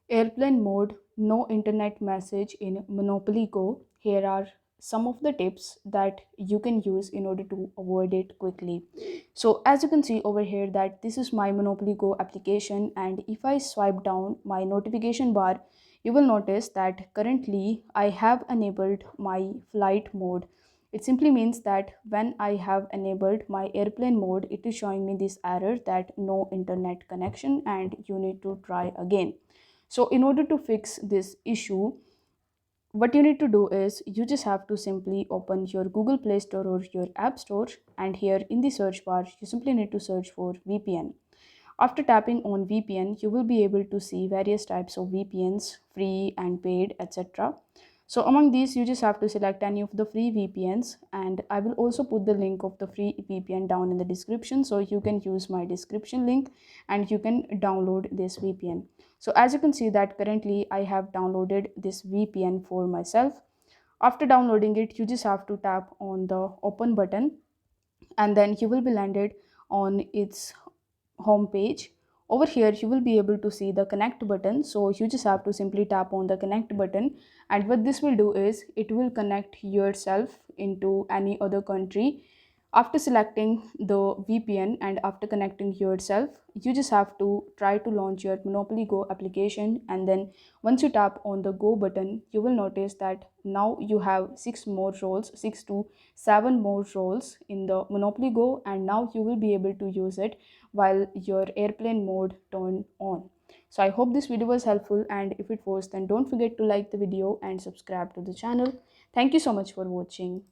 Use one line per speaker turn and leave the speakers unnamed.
Airplane mode, no internet message in Monopoly Go. Here are some of the tips that you can use in order to avoid it quickly. So as you can see over here that this is my Monopoly Go application, and if I swipe down my notification bar, you will notice that currently I have enabled my flight mode. It simply means that when I have enabled my airplane mode, it is showing me this error that no internet connection and you need to try again. So in order to fix this issue, what you need to do is you just have to simply open your Google Play Store or your App Store, and here in the search bar you simply need to search for VPN. After tapping on VPN, you will be able to see various types of VPNs, free and paid, etc. So among these, you just have to select any of the free VPNs, and I will also put the link of the free VPN down in the description, so you can use my description link and you can download this VPN. So as you can see that currently I have downloaded this VPN for myself. After downloading it, you just have to tap on the open button, and then you will be landed on its home page. Over here you will be able to see the connect button, so you just have to simply tap on the connect button, and what this will do is it will connect yourself into any other country. After selecting the VPN and after connecting yourself, you just have to try to launch your Monopoly Go application, and then once you tap on the go button, you will notice that now you have 6 to 7 more roles in the Monopoly Go, and now you will be able to use it while your airplane mode turned on. So I hope this video was helpful, and if it was, then don't forget to like the video and subscribe to the channel. Thank you so much for watching.